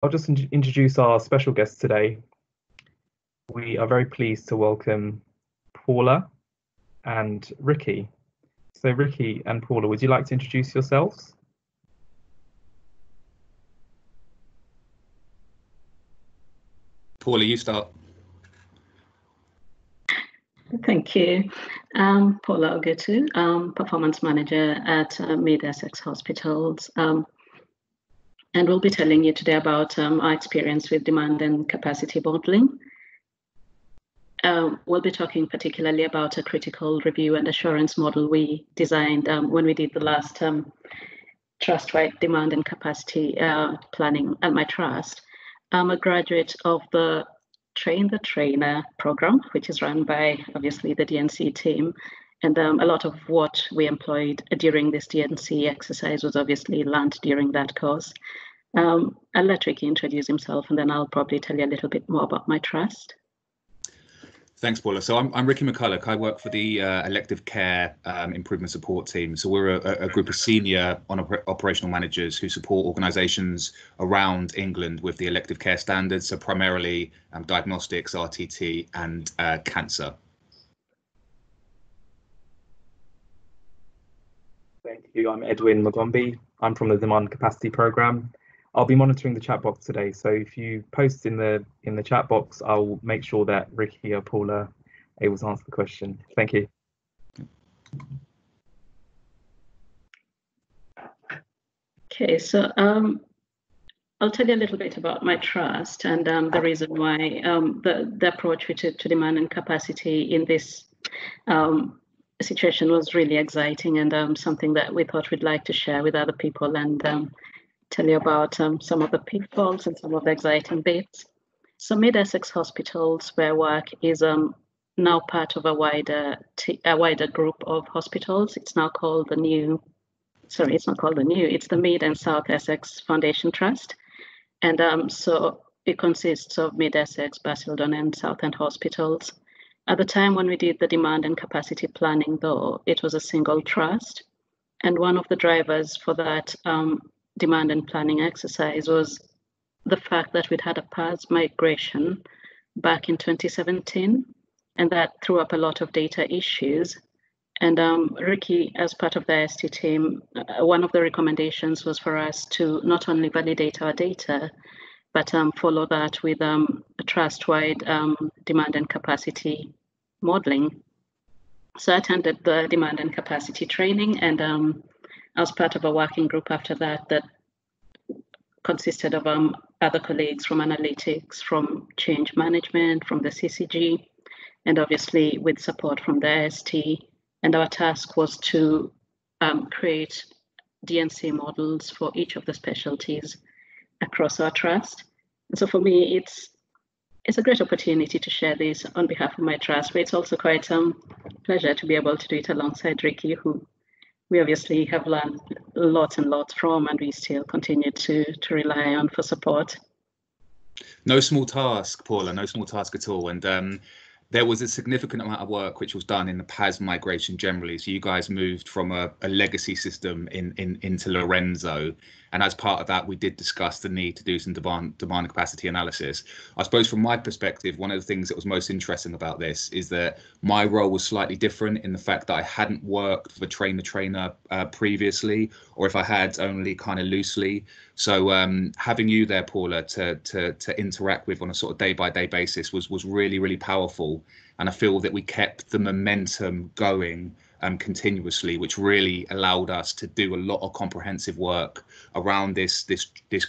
I'll just introduce our special guests today. We are very pleased to welcome Paula and Ricky. So Ricky and Paula, would you like to introduce yourselves? Paula, you start. Thank you. Paula Ogutu, Performance Manager at Essex Hospitals. And we'll be telling you today about our experience with demand and capacity modeling. We'll be talking particularly about a critical review and assurance model we designed when we did the last trust-wide demand and capacity planning at my trust. I'm a graduate of the Train the Trainer program, which is run by obviously the DNC team. And a lot of what we employed during this DNC exercise was obviously learned during that course. I'll let Ricky introduce himself, and then I'll probably tell you a little bit more about my trust. Thanks, Paula. So I'm Ricky McCullough. I work for the elective care improvement support team. So we're a group of senior operational managers who support organisations around England with the elective care standards. So primarily diagnostics, RTT, and cancer. Thank you. I'm Edwin Magombe. I'm from the Demand Capacity Programme. I'll be monitoring the chat box today, so if you post in the chat box, I'll make sure that Ricky or Paula are able to answer the question. Thank you. Okay, so I'll tell you a little bit about my trust and the reason why the approach we took to demand and capacity in this situation was really exciting and something that we thought we'd like to share with other people and tell you about some of the pitfalls and some of the exciting bits. So Essex Hospitals, where I work, is now part of a wider group of hospitals. It's now called it's the Mid and South Essex Foundation Trust. And so it consists of Mid Essex, Basildon and South End hospitals. At the time when we did the demand and capacity planning, though, it was a single trust. And one of the drivers for that demand and planning exercise was the fact that we'd had a PAS migration back in 2017, and that threw up a lot of data issues. And Ricky, as part of the ST team, one of the recommendations was for us to not only validate our data, but follow that with a trust-wide demand and capacity modeling. So I attended the demand and capacity training, and I was part of a working group after that consisted of other colleagues from analytics, from change management, from the CCG, and obviously with support from the ST. And our task was to create DNC models for each of the specialties across our trust. And so for me, it's a great opportunity to share this on behalf of my trust, but it's also quite a pleasure to be able to do it alongside Ricky, who we obviously have learned lots and lots from, and we still continue to rely on for support. No small task, Paula, no small task at all. And there was a significant amount of work which was done in the PAS migration generally. So you guys moved from a legacy system into Lorenzo. And as part of that, we did discuss the need to do some demand capacity analysis. I suppose from my perspective, one of the things that was most interesting about this is that my role was slightly different in the fact that I hadn't worked for Train the Trainer previously, or if I had, only kind of loosely. So having you there, Paula, to interact with on a sort of day-by-day basis was really, really powerful. And I feel that we kept the momentum going continuously, which really allowed us to do a lot of comprehensive work around this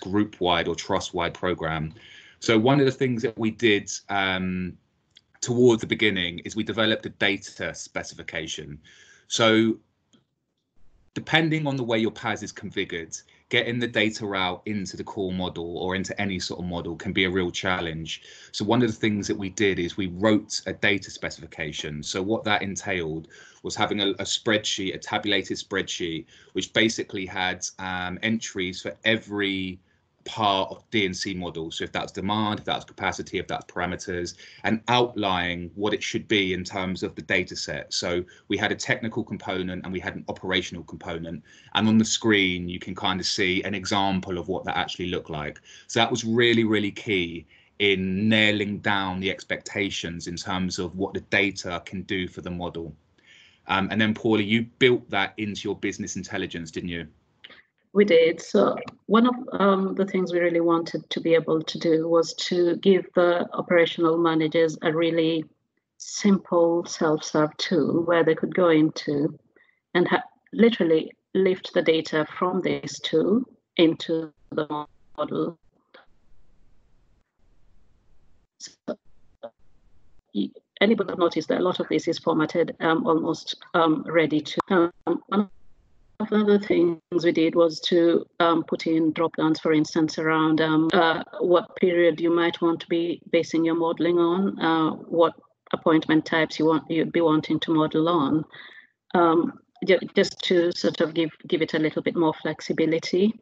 group-wide or trust-wide program. So one of the things that we did towards the beginning is we developed a data specification. So depending on the way your PAS is configured, getting the data out into the core model or into any sort of model can be a real challenge. So one of the things that we did is we wrote a data specification. So what that entailed was having a spreadsheet, a tabulated spreadsheet, which basically had entries for every part of D&C models. So if that's demand, if that's capacity, if that's parameters, and outlining what it should be in terms of the data set. So we had a technical component and we had an operational component. And on the screen, you can kind of see an example of what that actually looked like. So that was really, really key in nailing down the expectations in terms of what the data can do for the model. And then Paula, you built that into your business intelligence, didn't you? We did. So one of the things we really wanted to be able to do was to give the operational managers a really simple self-serve tool where they could go into and literally lift the data from this tool into the model. So anybody noticed that a lot of this is formatted almost ready to. One of the things we did was to put in drop-downs, for instance, around what period you might want to be basing your modeling on, what appointment types you'd be wanting to model on, just to sort of give it a little bit more flexibility.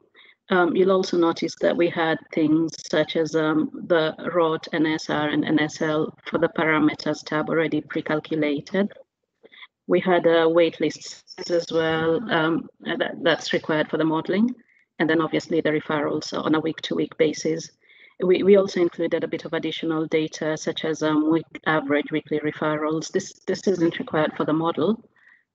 You'll also notice that we had things such as the ROT, NSR, and NSL for the parameters tab already pre-calculated. We had a wait list as well that's required for the modeling. And then obviously the referrals on a week-to-week basis. We also included a bit of additional data such as average weekly referrals. This isn't required for the model,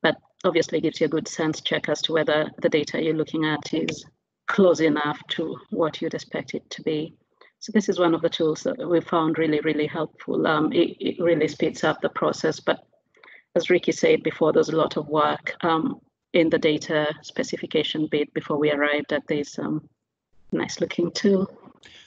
but obviously gives you a good sense check as to whether the data you're looking at is close enough to what you'd expect it to be. So this is one of the tools that we found really, really helpful. It really speeds up the process, but as Ricky said before, there's a lot of work in the data specification bit before we arrived at this nice looking tool.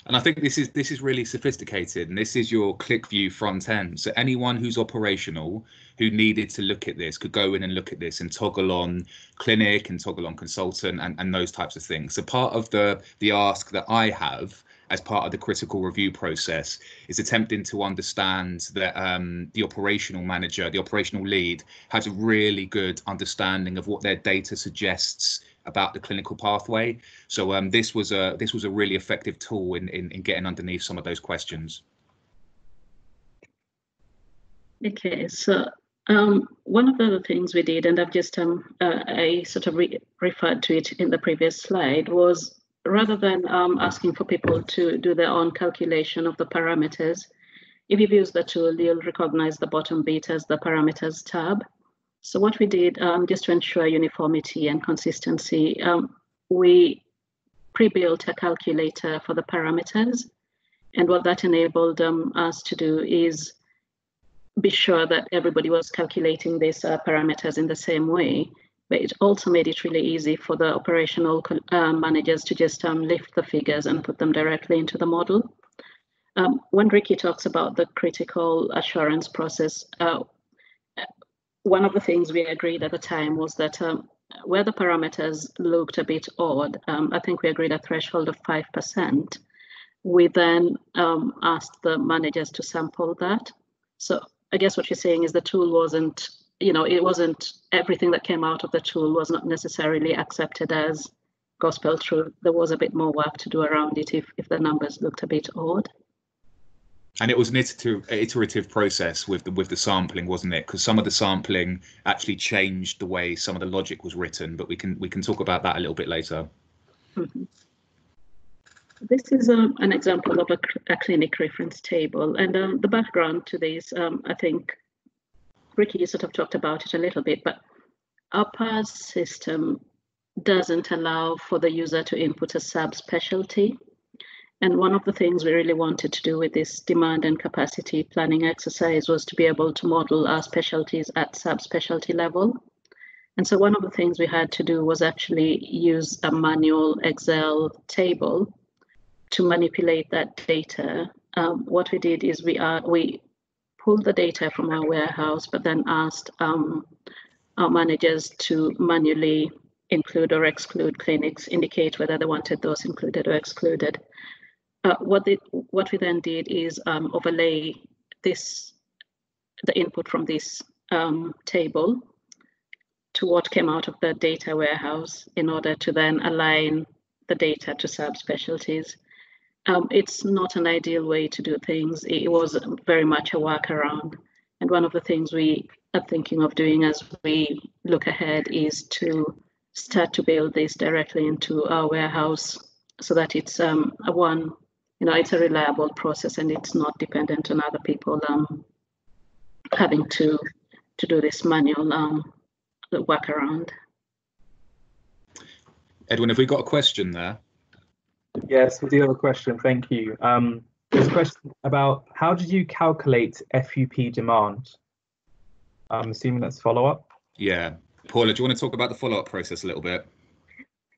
And I think this is really sophisticated, and this is your click view front end. So anyone who's operational who needed to look at this could go in and look at this and toggle on clinic and toggle on consultant and those types of things. So part of the ask that I have as part of the critical review process is attempting to understand that the operational manager, the operational lead, has a really good understanding of what their data suggests about the clinical pathway. So this was a really effective tool in getting underneath some of those questions. Okay, so one of the other things we did, and I've just I sort of referred to it in the previous slide, was rather than asking for people to do their own calculation of the parameters, if you've used the tool, you'll recognize the bottom bit as the parameters tab. So what we did, just to ensure uniformity and consistency, we pre-built a calculator for the parameters. And what that enabled us to do is be sure that everybody was calculating these parameters in the same way. But it also made it really easy for the operational managers to just lift the figures and put them directly into the model. When Ricky talks about the critical assurance process, one of the things we agreed at the time was that where the parameters looked a bit odd, I think we agreed a threshold of 5%. We then asked the managers to sample that. So I guess what you're saying is the tool wasn't, it wasn't everything that came out of the tool was not necessarily accepted as gospel truth. There was a bit more work to do around it if the numbers looked a bit odd. And it was an iterative process with the sampling, wasn't it? Because some of the sampling actually changed the way some of the logic was written, but we can talk about that a little bit later. Mm-hmm. This is an example of a clinic reference table, and the background to this, I think Ricky sort of talked about it a little bit, but our PAS system doesn't allow for the user to input a subspecialty. And one of the things we really wanted to do with this demand and capacity planning exercise was to be able to model our specialties at subspecialty level. And so one of the things we had to do was actually use a manual Excel table to manipulate that data. What we did is we pulled the data from our warehouse, but then asked our managers to manually include or exclude clinics, indicate whether they wanted those included or excluded. What we then did is overlay the input from this table to what came out of the data warehouse in order to then align the data to subspecialties. It's not an ideal way to do things. It was very much a workaround. And one of the things we are thinking of doing as we look ahead is to start to build this directly into our warehouse so that it's it's a reliable process and it's not dependent on other people having to do this manual workaround. Edwin, have we got a question there? Yes, we do have a question. Thank you. There's a question about how did you calculate FUP demand? I'm assuming that's follow-up. Yeah. Paula, do you want to talk about the follow-up process a little bit?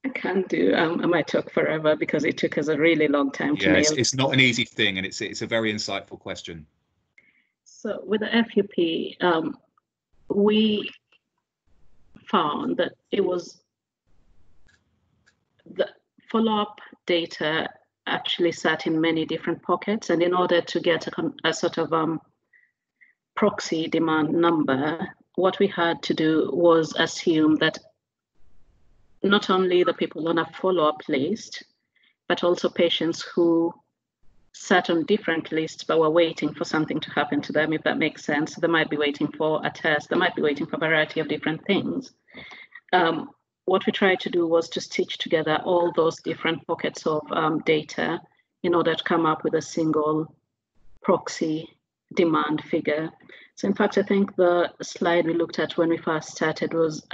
I can do. I might talk forever because it took us a really long time to nail. It's not an easy thing, and it's a very insightful question. So with the FUP, we found that it was the follow-up data actually sat in many different pockets, and in order to get a sort of proxy demand number, what we had to do was assume that not only the people on a follow-up list, but also patients who sat on different lists but were waiting for something to happen to them, if that makes sense. They might be waiting for a test, they might be waiting for a variety of different things. What we tried to do was to stitch together all those different pockets of data in order to come up with a single proxy demand figure. So in fact, I think the slide we looked at when we first started was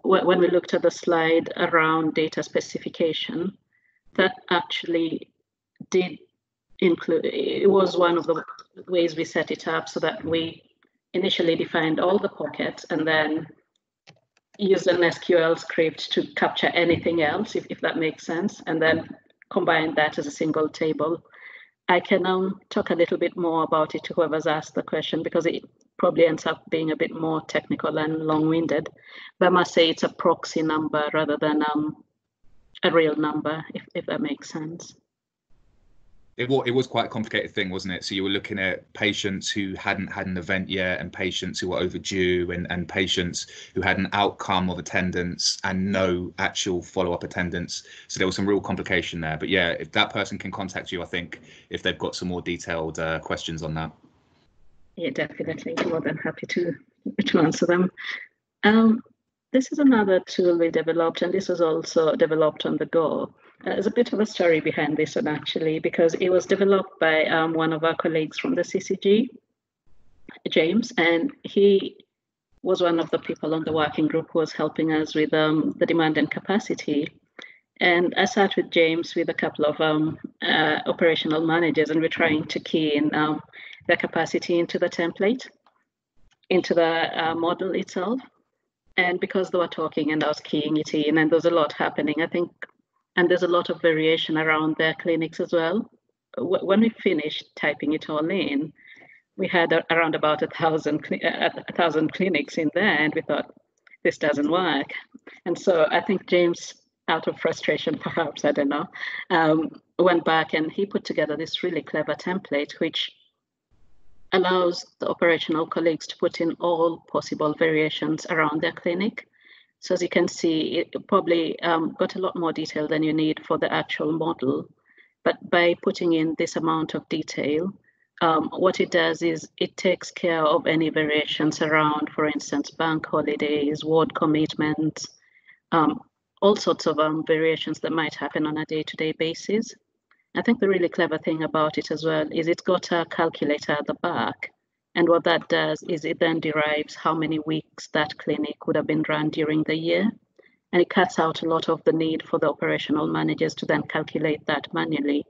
when we looked at the slide around data specification, that actually did include, it was one of the ways we set it up so that we initially defined all the pockets and then used an SQL script to capture anything else, if that makes sense, and then combine that as a single table. I can talk a little bit more about it to whoever's asked the question because it probably ends up being a bit more technical and long-winded. But I must say it's a proxy number rather than a real number, if that makes sense. It was quite a complicated thing, wasn't it? So you were looking at patients who hadn't had an event yet and patients who were overdue and patients who had an outcome of attendance and no actual follow-up attendance. So there was some real complication there. But yeah, if that person can contact you, I think, if they've got some more detailed questions on that. Yeah, definitely. More than happy to answer them. This is another tool we developed, and this was also developed on the go. There's a bit of a story behind this one, actually, because it was developed by one of our colleagues from the CCG, James, and he was one of the people on the working group who was helping us with the demand and capacity. And I sat with James with a couple of operational managers, and we're trying to key in their capacity into the template, into the model itself. And because they were talking and I was keying it in, and there's a lot happening, I think, and there's a lot of variation around their clinics as well. When we finished typing it all in, we had around about 1,000 clinics in there, and we thought, this doesn't work. And so I think James, out of frustration, perhaps, I don't know, went back and he put together this really clever template, which allows the operational colleagues to put in all possible variations around their clinic. So as you can see, it probably got a lot more detail than you need for the actual model. But by putting in this amount of detail, what it does is it takes care of any variations around, for instance, bank holidays, ward commitments, all sorts of variations that might happen on a day-to-day basis. I think the really clever thing about it as well is it's got a calculator at the back. And what that does is it then derives how many weeks that clinic would have been run during the year. And it cuts out a lot of the need for the operational managers to then calculate that manually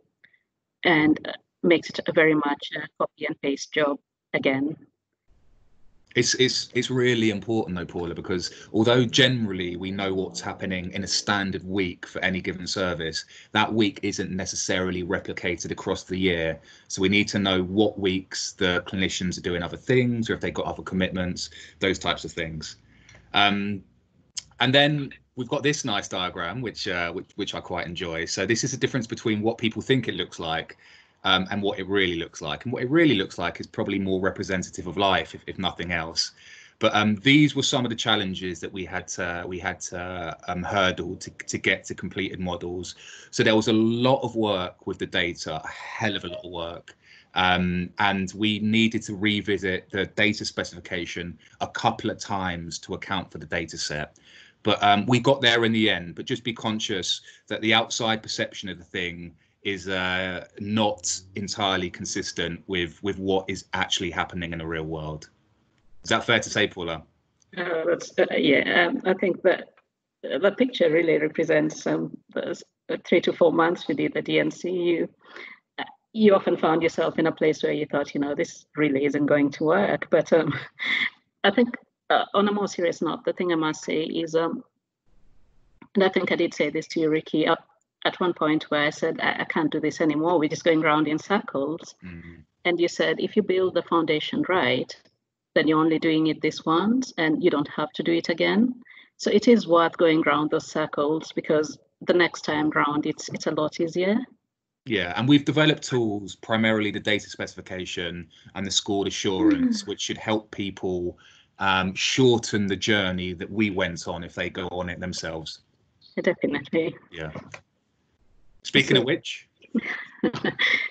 and makes it a very much a copy and paste job again. It's really important though, Paula, because although generally we know what's happening in a standard week for any given service, that week isn't necessarily replicated across the year. So we need to know what weeks the clinicians are doing other things, or if they've got other commitments, those types of things. And then we've got this nice diagram, which I quite enjoy. So this is the difference between what people think it looks like and what it really looks like. And what it really looks like is probably more representative of life, if nothing else. But these were some of the challenges that we had to hurdle to get to completed models. So there was a lot of work with the data, a hell of a lot of work. And we needed to revisit the data specification a couple of times to account for the data set. But we got there in the end. But just be conscious that the outside perception of the thing is not entirely consistent with what is actually happening in the real world. Is that fair to say, Paula? I think that the picture really represents the 3 to 4 months we did the DNC. You often found yourself in a place where you thought, this really isn't going to work. But I think on a more serious note, the thing I must say is, and I think I did say this to you, Ricky, at one point where I said, I can't do this anymore. We're just going round in circles. Mm-hmm. And you said, if you build the foundation right, then you're only doing it this once and you don't have to do it again. So it is worth going around those circles, because the next time round, it's a lot easier. Yeah, and we've developed tools, primarily the data specification and the scored assurance, which should help people shorten the journey that we went on if they go on it themselves. Definitely. Yeah. Speaking of which,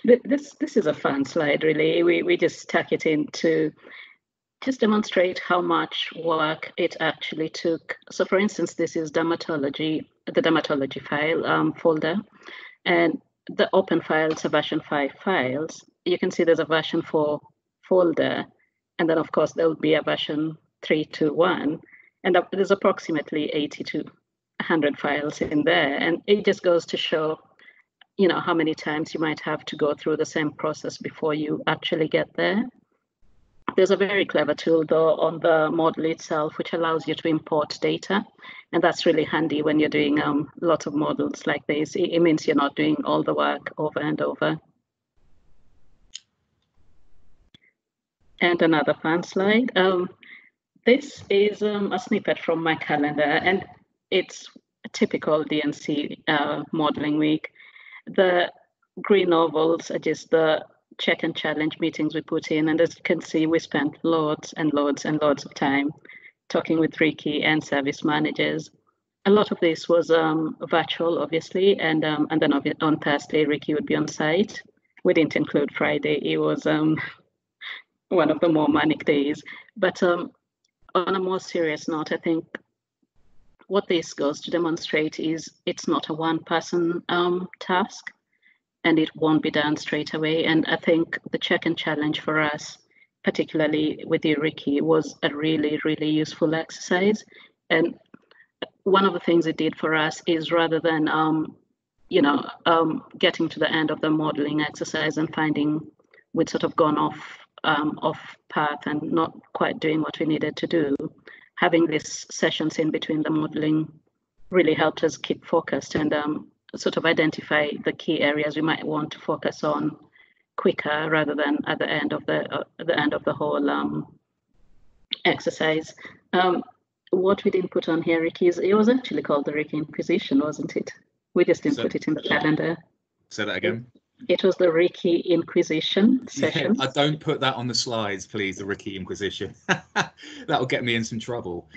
this is a fun slide, really. We just stuck it in to just demonstrate how much work it actually took. So, for instance, this is the dermatology file folder, and the open files are version 5 files. You can see there's a version 4 folder, and then, of course, there will be a version 3.2.1, and there's approximately 80 to 100 files in there. And it just goes to show, how many times you might have to go through the same process before you actually get there. There's a very clever tool, though, on the model itself, which allows you to import data. And that's really handy when you're doing lots of models like this. It means you're not doing all the work over and over. And another fun slide. This is a snippet from my calendar, and it's a typical DNC modeling week. The green ovals are just the check and challenge meetings we put in, and as you can see, we spent loads and loads and loads of time talking with Ricky and service managers. A lot of this was virtual, obviously, and then on Thursday, Ricky would be on site. We didn't include Friday. It was one of the more manic days. But on a more serious note, I think what this goes to demonstrate is it's not a one-person task, and it won't be done straight away. And I think the check and challenge for us, particularly with you, Ricky, was a really, really useful exercise. And one of the things it did for us is, rather than getting to the end of the modeling exercise and finding we'd sort of gone off path and not quite doing what we needed to do, having these sessions in between the modeling really helped us keep focused and sort of identify the key areas we might want to focus on quicker, rather than at the end of the whole exercise. What we didn't put on here, Ricky, is it was actually called the Ricky Inquisition, wasn't it? We just didn't put it in the calendar. Say that again. It was the Ricky Inquisition session. Yeah, I don't put that on the slides, please. The Ricky Inquisition. That'll get me in some trouble.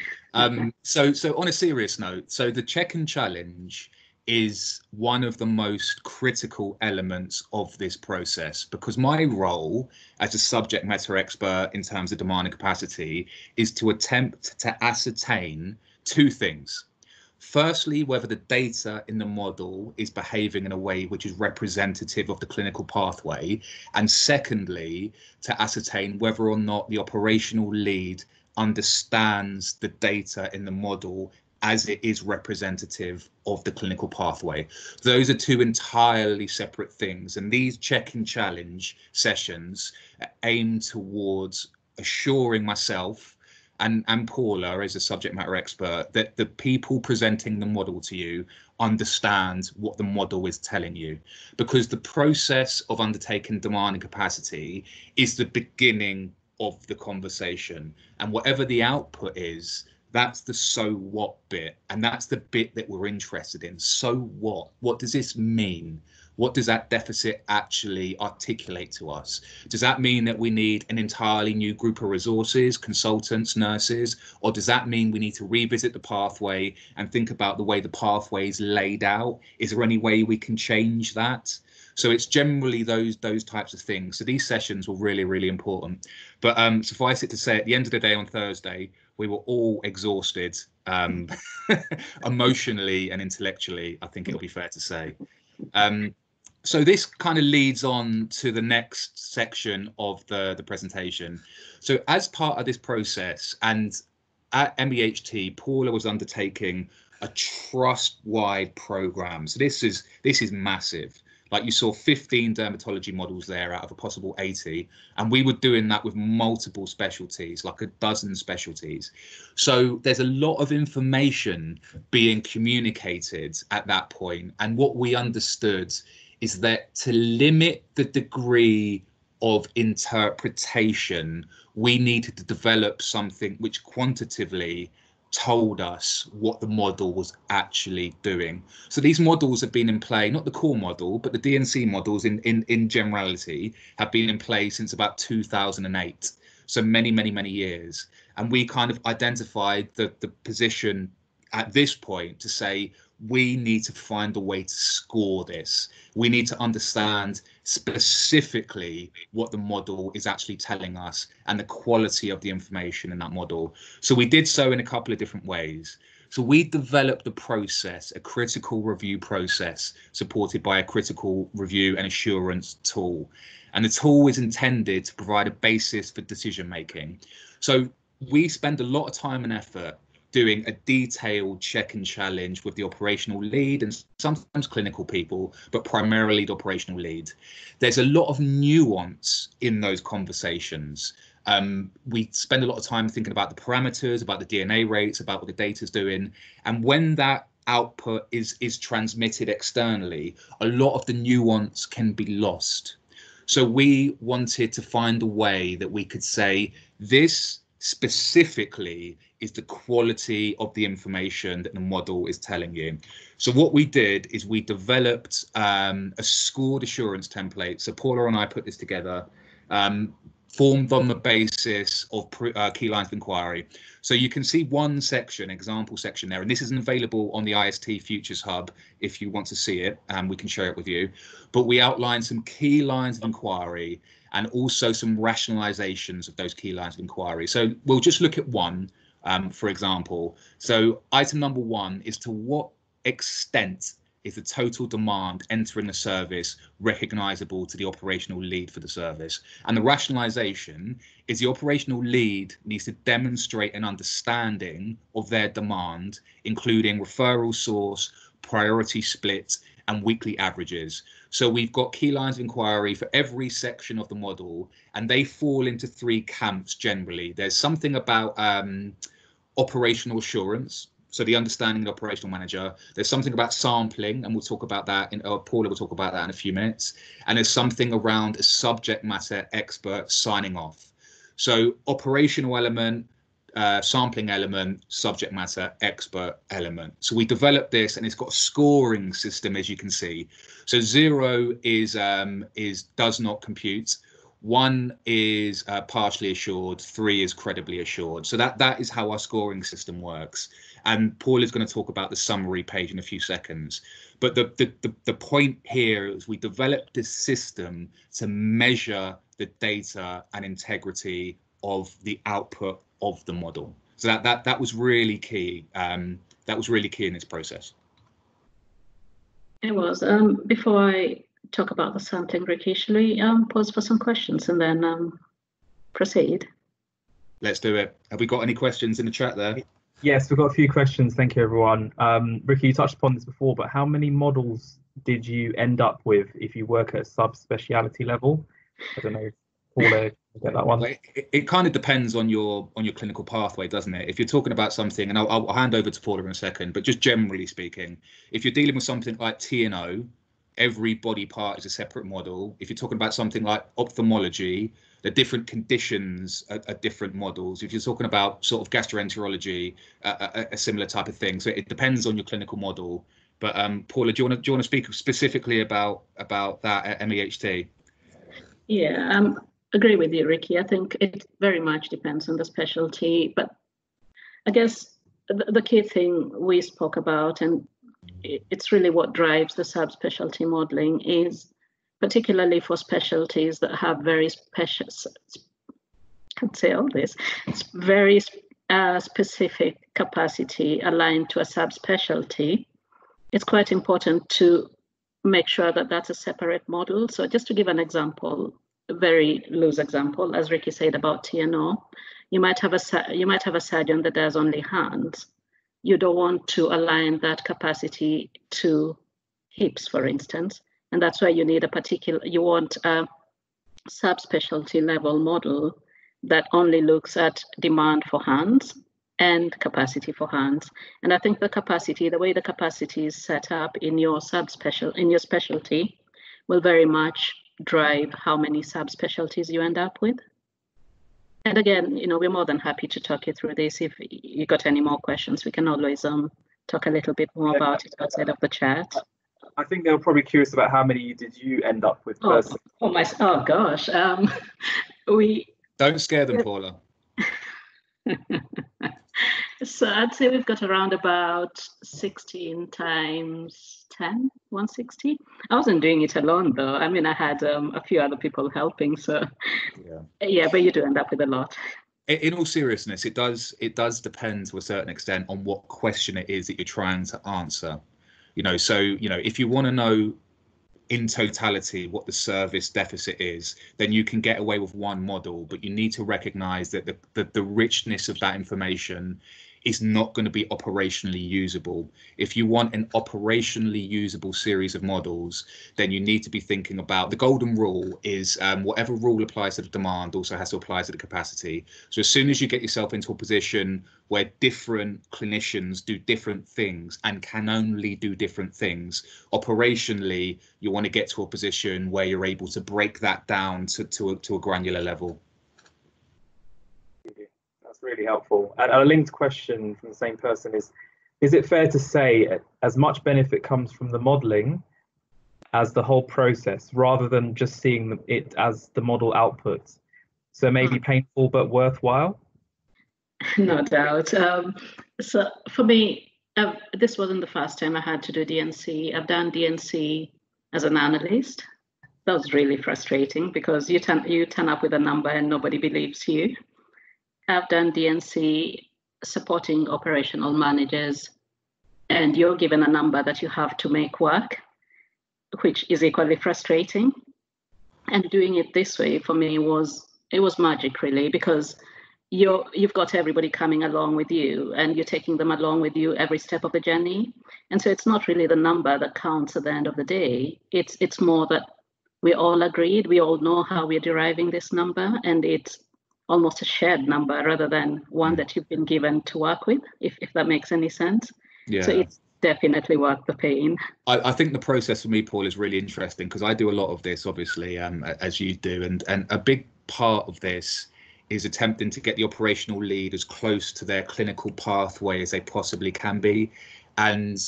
So on a serious note, so the check and challenge is one of the most critical elements of this process, because my role as a subject matter expert in terms of demand and capacity is to attempt to ascertain two things. Firstly, whether the data in the model is behaving in a way which is representative of the clinical pathway. And secondly, to ascertain whether or not the operational lead understands the data in the model as it is representative of the clinical pathway. Those are two entirely separate things. And these check and challenge sessions aim towards assuring myself and Paula, as a subject matter expert, that the people presenting the model to you understand what the model is telling you. Because the process of undertaking demand and capacity is the beginning of the conversation. And whatever the output is, that's the so what bit. And that's the bit that we're interested in. So what? What does this mean? what does that deficit actually articulate to us? Does that mean that we need an entirely new group of resources, consultants, nurses, or does that mean we need to revisit the pathway and think about the way the pathway is laid out? Is there any way we can change that? So it's generally those types of things. So these sessions were really, really important. But suffice it to say, at the end of the day on Thursday, we were all exhausted, emotionally and intellectually, I think it'll be fair to say. So this kind of leads on to the next section of the presentation. So as part of this process, and at MEHT, Paula was undertaking a trust-wide program. So this is massive. Like you saw 15 dermatology models there out of a possible 80, and we were doing that with multiple specialties, like a dozen specialties. So there's a lot of information being communicated at that point, and what we understood is that to limit the degree of interpretation, we needed to develop something which quantitatively told us what the model was actually doing. So these models have been in play, not the core model, but the DNC models in generality have been in play since about 2008. So many years. And we kind of identified the position at this point to say, we need to find a way to score this. We need to understand specifically what the model is actually telling us and the quality of the information in that model. So we did so in a couple of different ways. So we developed a process, a critical review process, supported by a critical review and assurance tool. And the tool is intended to provide a basis for decision making. So we spend a lot of time and effort doing a detailed check and challenge with the operational lead and sometimes clinical people, but primarily the operational lead. There's a lot of nuance in those conversations. We spend a lot of time thinking about the parameters, about the DNA rates, about what the data's doing. And when that output is transmitted externally, a lot of the nuance can be lost. So we wanted to find a way that we could say this specifically is the quality of the information that the model is telling you. So what we did is we developed a scored assurance template. So Paula and I put this together, formed on the basis of key lines of inquiry. So you can see one section, example section there, and this isn't available on the IST Futures Hub if you want to see it, and we can share it with you. But we outlined some key lines of inquiry and also some rationalizations of those key lines of inquiry. So we'll just look at one, for example. So item number one is, to what extent is the total demand entering the service recognizable to the operational lead for the service? And the rationalization is the operational lead needs to demonstrate an understanding of their demand, including referral source, priority split, and weekly averages. So we've got key lines of inquiry for every section of the model, and they fall into three camps generally. There's something about operational assurance, so the understanding of the operational manager. There's something about sampling, and we'll talk about that, Paula will talk about that in a few minutes. And there's something around a subject matter expert signing off. So operational element, sampling element, subject matter expert element. So we developed this, and it's got a scoring system, as you can see. So 0 is does not compute, 1 is partially assured, 3 is credibly assured. So that is how our scoring system works. And Paul is going to talk about the summary page in a few seconds. But the point here is we developed this system to measure the data and integrity of the output of the model. So that was really key. That was really key in this process. It was. Before I talk about the sampling, Ricky, shall we pause for some questions and then proceed? Let's do it. Have we got any questions in the chat there? Yes, we've got a few questions. Thank you, everyone. Ricky, you touched upon this before, but how many models did you end up with if you work at a subspeciality level? I don't know, Paula, get that one. It kind of depends on your clinical pathway, doesn't it? If you're talking about something, and I'll hand over to Paula in a second, but just generally speaking, if you're dealing with something like T&O, every body part is a separate model. If you're talking about something like ophthalmology, the different conditions are different models. If you're talking about sort of gastroenterology, a similar type of thing. So it depends on your clinical model But Paula, do you want to speak specifically about that at MEHT? Yeah, agree with you, Ricky. I think it very much depends on the specialty, but I guess the key thing we spoke about, and it's really what drives the subspecialty modeling, is particularly for specialties that have very special, can't say all this, it's very specific capacity aligned to a subspecialty. It's quite important to make sure that that's a separate model. So just to give an example, a very loose example, as Ricky said about TNO, you might have a surgeon that does only hands. You don't want to align that capacity to hips, for instance, and that's why you need you want a subspecialty level model that only looks at demand for hands and capacity for hands. And I think the way the capacity is set up in your specialty will very much drive how many subspecialties you end up with. And again, we're more than happy to talk you through this. If you got any more questions, we can always talk a little bit more about it outside of the chat. I think they were probably curious about how many did you end up with personally? Oh gosh, Don't scare them, Paula. So I'd say we've got around about 16 times 10, 160. I wasn't doing it alone though. I mean, I had a few other people helping. So yeah, but you do end up with a lot. In all seriousness, it does depend to a certain extent on what question it is that you're trying to answer. So if you want to know in totality what the service deficit is, then you can get away with one model, but you need to recognize that the richness of that information is not going to be operationally usable. If you want an operationally usable series of models, then you need to be thinking about the golden rule is whatever rule applies to the demand also has to apply to the capacity. So as soon as you get yourself into a position where different clinicians do different things and can only do different things, operationally, you want to get to a position where you're able to break that down to a granular level. That's really helpful. And a linked question from the same person is it fair to say as much benefit comes from the modeling as the whole process, rather than just seeing it as the model outputs? So maybe painful but worthwhile? No doubt. So for me, this wasn't the first time I had to do DNC. I've done DNC as an analyst. That was really frustrating because you turn up with a number and nobody believes you. I've done DNC supporting operational managers, and you're given a number that you have to make work, which is equally frustrating. And doing it this way for me was magic, really, because you've got everybody coming along with you and you're taking them along with you every step of the journey. And so it's not really the number that counts at the end of the day. It's more that we all agreed, we all know how we're deriving this number, and it's almost a shared number rather than one that you've been given to work with, if that makes any sense. Yeah. So it's definitely worth the pain. I think the process for me, Paul, is really interesting because I do a lot of this, obviously, as you do. And a big part of this is attempting to get the operational lead as close to their clinical pathway as they possibly can be. And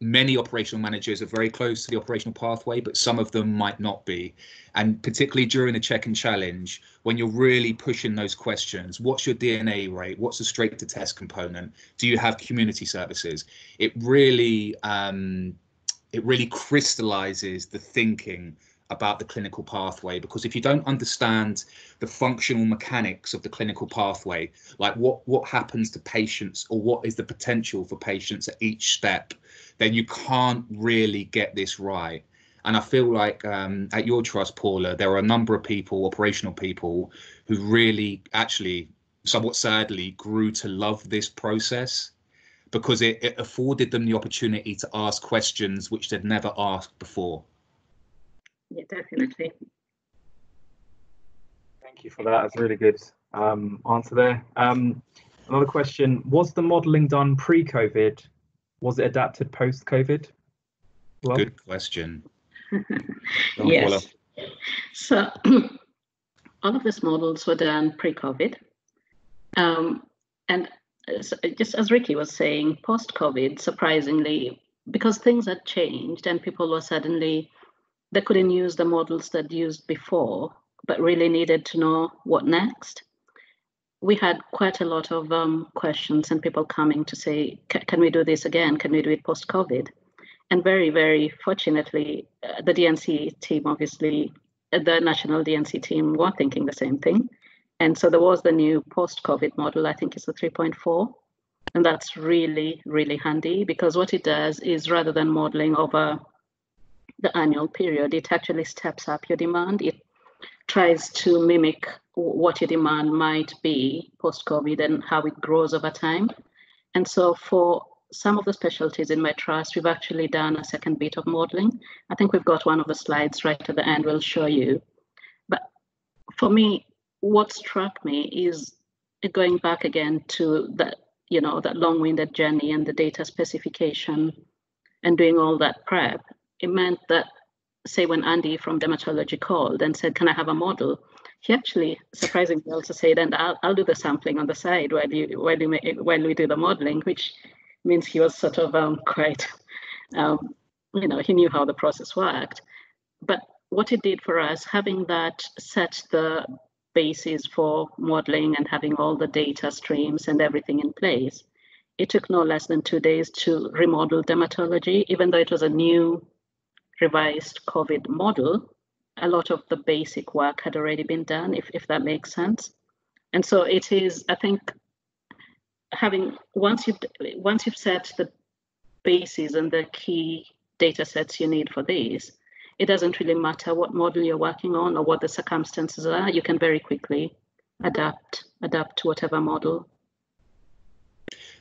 many operational managers are very close to the operational pathway, but some of them might not be. And particularly during the check and challenge, when you're really pushing those questions, what's your DNA rate? What's the straight to test component? Do you have community services? It really crystallizes the thinking about the clinical pathway, because if you don't understand the functional mechanics of the clinical pathway, like what happens to patients or what is the potential for patients at each step, then you can't really get this right. And I feel like at your trust, Paula, there are a number of people, operational people, who really actually, somewhat sadly, grew to love this process because it afforded them the opportunity to ask questions which they'd never asked before. Yeah, definitely. Thank you for that. That's a really good answer there. Another question, was the modelling done pre-COVID? Was it adapted post-COVID? Well, good question. Yes. So all of these models were done pre-COVID. And just as Ricky was saying, post-COVID, surprisingly, because things had changed and people were suddenly, they couldn't use the models they'd used before, but really needed to know what next. We had quite a lot of questions and people coming to say, can we do this again? Can we do it post-COVID? And very, very fortunately, the DNC team, obviously, the national DNC team were thinking the same thing. And so there was the new post-COVID model, I think it's the 3.4. And that's really, really handy, because what it does is, rather than modeling over the annual period, it actually steps up your demand. It tries to mimic what your demand might be post-COVID and how it grows over time. And so for some of the specialties in my trust, we've actually done a second bit of modeling. I think we've got one of the slides right at the end we'll show you. But for me, what struck me is going back again to that, that long-winded journey and the data specification and doing all that prep. It meant that, say, when Andy from dermatology called and said, can I have a model? He actually surprisingly also said, and I'll do the sampling on the side while we do the modeling, which means he was sort of quite, he knew how the process worked. But what it did for us, having that set the basis for modeling and having all the data streams and everything in place, it took no less than 2 days to remodel dermatology. Even though it was a new revised COVID model, a lot of the basic work had already been done, if that makes sense. And so it is, I think, once you've set the bases and the key data sets you need for these, it doesn't really matter what model you're working on or what the circumstances are. You can very quickly adapt to whatever model.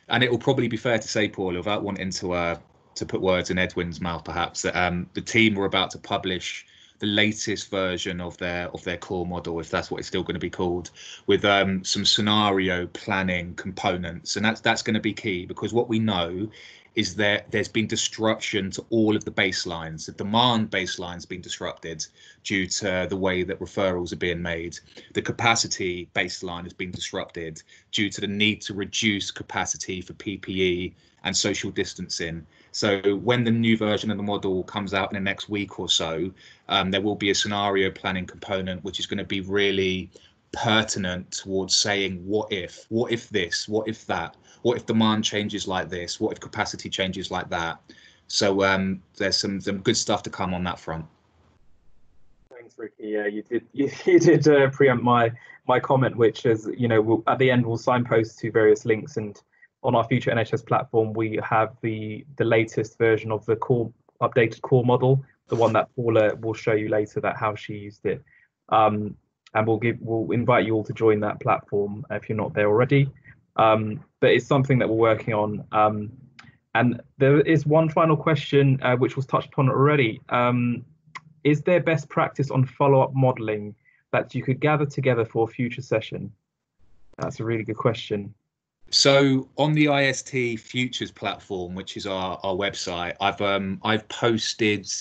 And it will probably be fair to say, Paula, without wanting to put words in Edwin's mouth, perhaps, that the team were about to publish the latest version of their core model, if that's what it's still going to be called, with some scenario planning components, and that's going to be key, because what we know is that there's been disruption to all of the baselines. The demand baseline has been disrupted due to the way that referrals are being made. The capacity baseline has been disrupted due to the need to reduce capacity for PPE and social distancing. So when the new version of the model comes out in the next week or so, there will be a scenario planning component, which is going to be really pertinent towards saying, what if this, what if that, what if demand changes like this, what if capacity changes like that. So there's some good stuff to come on that front. Thanks, Ricky. Yeah, you did preempt my comment, which is, at the end we'll signpost to various links, and on our future NHS platform we have the latest version of the updated core model, the one that Paula will show you later, that how she used it. And we'll invite you all to join that platform if you're not there already. But it's something that we're working on. And there is one final question which was touched upon already. Is there best practice on follow-up modelling that you could gather together for a future session? That's a really good question. So on the IST Futures platform, which is our website, I've posted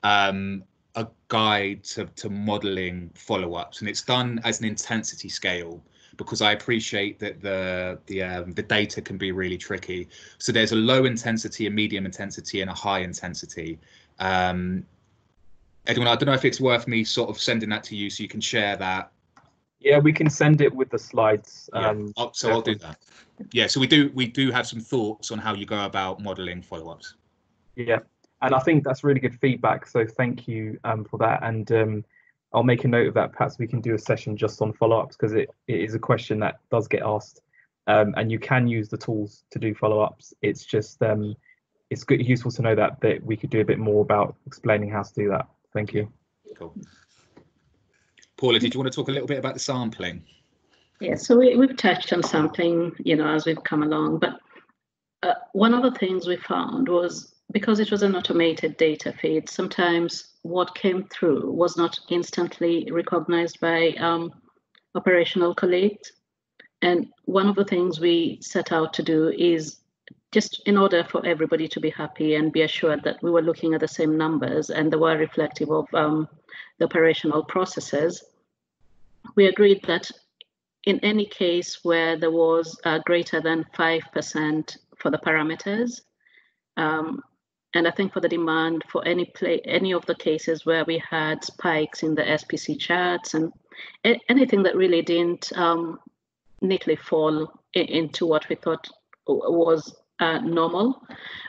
a guide to modelling follow-ups, and it's done as an intensity scale, because I appreciate that the data can be really tricky. So there's a low intensity, a medium intensity, and a high intensity. Edwin, I don't know if it's worth me sort of sending that to you so you can share that. Yeah, we can send it with the slides. So I'll do that. Yeah, so we do have some thoughts on how you go about modelling follow-ups. Yeah, and I think that's really good feedback. So thank you for that. And I'll make a note of that. Perhaps we can do a session just on follow-ups, because it is a question that does get asked. And you can use the tools to do follow-ups. It's just it's useful to know that we could do a bit more about explaining how to do that. Thank you. Cool. Paula, did you want to talk a little bit about the sampling? Yeah, so we've touched on sampling, as we've come along. But one of the things we found was, because it was an automated data feed, sometimes what came through was not instantly recognized by operational colleagues. And one of the things we set out to do is, just in order for everybody to be happy and be assured that we were looking at the same numbers and they were reflective of the operational processes, we agreed that in any case where there was greater than 5% for the parameters, And I think for the demand for any of the cases where we had spikes in the SPC charts and anything that really didn't neatly fall into what we thought was normal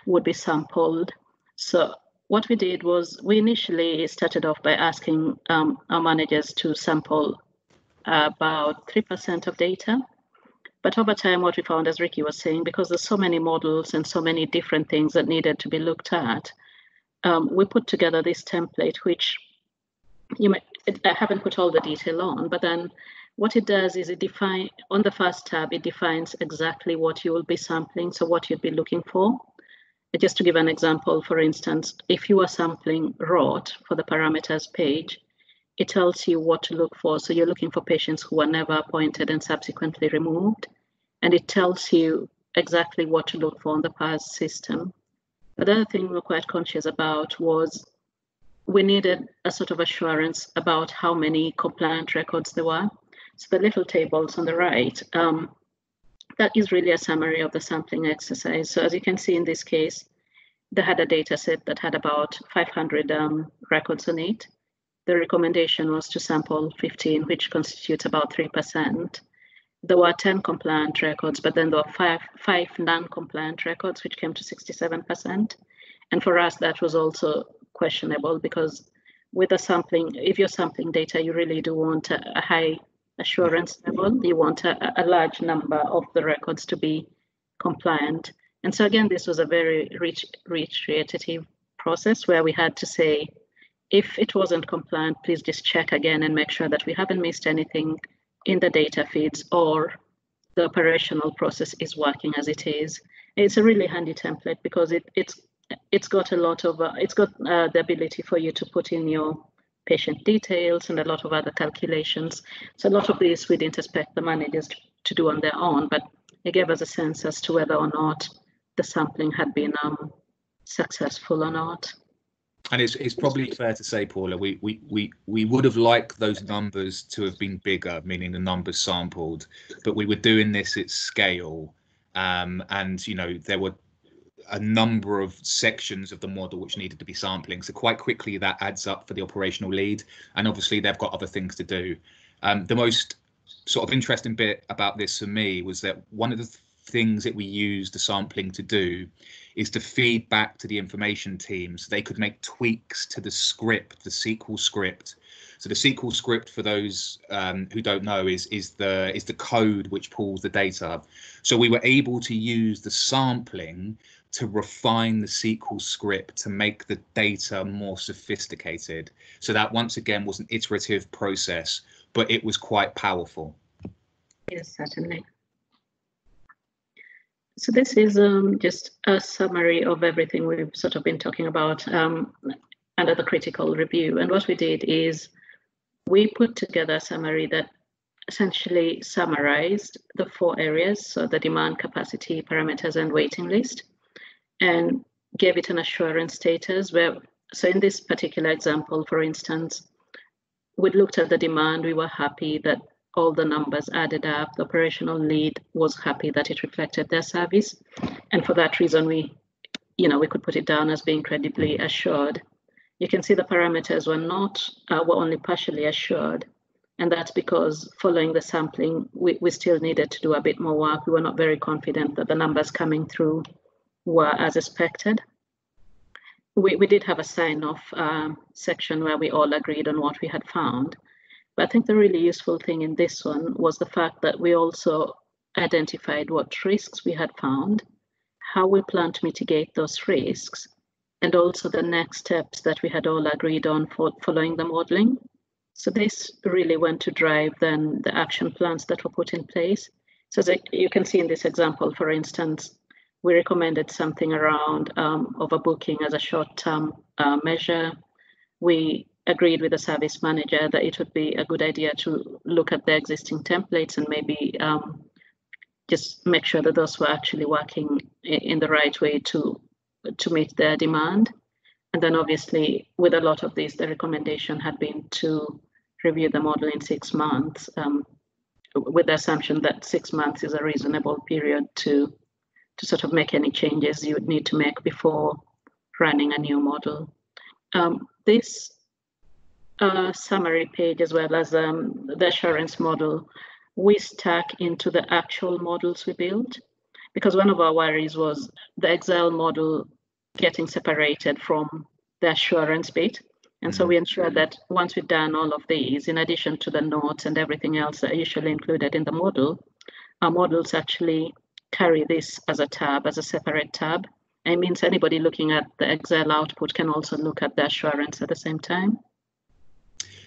would be sampled. So what we did was we initially started off by asking our managers to sample about 3% of data. But over time, what we found, as Ricky was saying, because there's so many models and so many different things that needed to be looked at, we put together this template, which I haven't put all the detail on, but then what it does is on the first tab, it defines exactly what you will be sampling, so what you'd be looking for. Just to give an example, for instance, if you are sampling ROT for the parameters page, it tells you what to look for. So you're looking for patients who were never appointed and subsequently removed. And it tells you exactly what to look for on the PAS system. But the other thing we were quite conscious about was we needed a sort of assurance about how many compliant records there were. So the little tables on the right, that is really a summary of the sampling exercise. So as you can see in this case, they had a data set that had about 500 records on it. The recommendation was to sample 15, which constitutes about 3%. There were 10 compliant records, but then there were five non-compliant records, which came to 67%. And for us, that was also questionable because with the sampling, if you're sampling data, you really do want a high assurance level. You want a large number of the records to be compliant. And so again, this was a very reiterative process where we had to say, if it wasn't compliant, please just check again and make sure that we haven't missed anything in the data feeds or the operational process is working as it is. It's a really handy template because it's got a lot of, the ability for you to put in your patient details and a lot of other calculations. So a lot of these we didn't expect the managers to do on their own, but it gave us a sense as to whether or not the sampling had been successful or not. And it's probably fair to say, Paula, we would have liked those numbers to have been bigger, meaning the numbers sampled, but we were doing this at scale, and there were a number of sections of the model which needed to be sampling. So quite quickly that adds up for the operational lead, and obviously they've got other things to do. The most sort of interesting bit about this for me was that one of the things that we used the sampling to do is to feed back to the information team so they could make tweaks to the script, the SQL script. So the SQL script, for those who don't know, is the code which pulls the data. So we were able to use the sampling to refine the SQL script to make the data more sophisticated. So that once again was an iterative process, but it was quite powerful. Yes, certainly. So this is just a summary of everything we've sort of been talking about under the critical review. And what we did is we put together a summary that essentially summarized the 4 areas, so the demand, capacity, parameters, and waiting list, and gave it an assurance status where, so in this particular example, for instance, we looked at the demand, we were happy that all the numbers added up. The operational lead was happy that it reflected their service. And for that reason, we could put it down as being credibly assured. You can see the parameters were only partially assured. And that's because following the sampling, we still needed to do a bit more work. We were not very confident that the numbers coming through were as expected. We did have a sign-off section where we all agreed on what we had found. But I think the really useful thing in this one was the fact that we also identified what risks we had found, how we plan to mitigate those risks, and also the next steps that we had all agreed on for following the modeling. So this really went to drive then the action plans that were put in place. So as you can see in this example, for instance, we recommended something around overbooking as a short-term measure. We agreed with the service manager that it would be a good idea to look at the existing templates and maybe just make sure that those were actually working in the right way to meet their demand. And then obviously with a lot of these, the recommendation had been to review the model in 6 months with the assumption that 6 months is a reasonable period to sort of make any changes you would need to make before running a new model. This summary page, as well as the assurance model, we stuck into the actual models we built, because one of our worries was the Excel model getting separated from the assurance bit. And so we ensured that once we've done all of these, in addition to the notes and everything else that are usually included in the model, our models actually carry this as a tab, as a separate tab. It means anybody looking at the Excel output can also look at the assurance at the same time.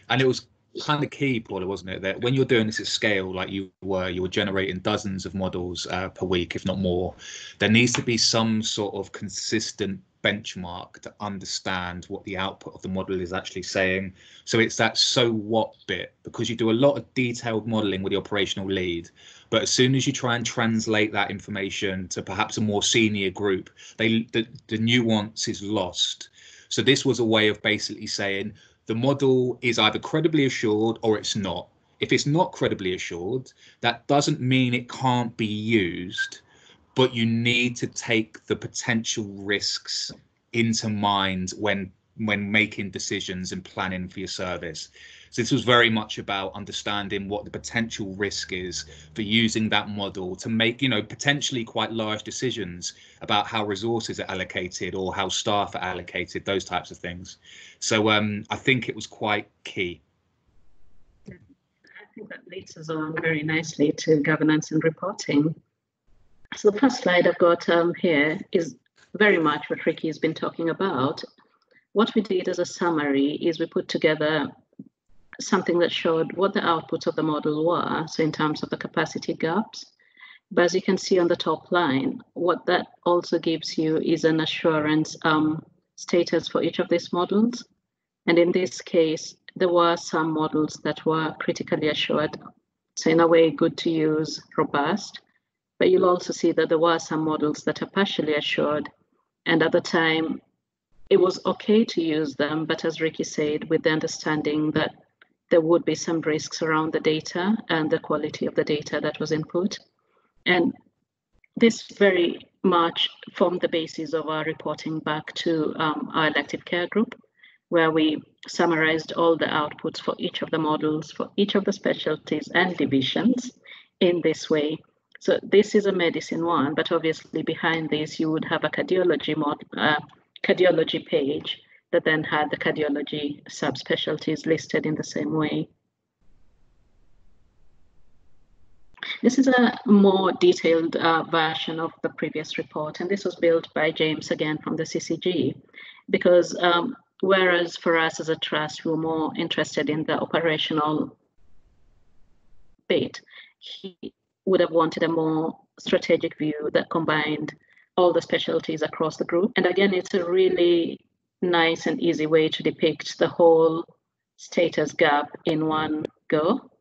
And it was kind of key, Paula, wasn't it, that when you're doing this at scale, like you were generating dozens of models per week, if not more, there needs to be some sort of consistent benchmark to understand what the output of the model is actually saying. So it's that so what bit, because you do a lot of detailed modeling with the operational lead, but as soon as you try and translate that information to perhaps a more senior group, the nuance is lost. So this was a way of basically saying the model is either credibly assured or it's not. If it's not credibly assured, that doesn't mean it can't be used, but you need to take the potential risks into mind when making decisions and planning for your service. So this was very much about understanding what the potential risk is for using that model to make, potentially quite large decisions about how resources are allocated or how staff are allocated, those types of things. So I think it was quite key. I think that leads us on very nicely to governance and reporting. So the first slide I've got here is very much what Ricky has been talking about. What we did as a summary is we put together something that showed what the outputs of the model were, so in terms of the capacity gaps. But as you can see on the top line, what that also gives you is an assurance status for each of these models. And in this case, there were some models that were critically assured, so in a way good to use, robust. But you'll also see that there were some models that are partially assured, and at the time it was okay to use them, but as Ricky said, with the understanding that there would be some risks around the data and the quality of the data that was input. And this very much formed the basis of our reporting back to our elective care group, where we summarized all the outputs for each of the models, for each of the specialties and divisions in this way. So this is a medicine one, but obviously behind this you would have a cardiology cardiology page that then had the cardiology subspecialties listed in the same way. This is a more detailed version of the previous report, and this was built by James again from the CCG, because whereas for us as a trust, we were more interested in the operational bit, he would have wanted a more strategic view that combined all the specialties across the group. And again, it's a really nice and easy way to depict the whole status gap in one go,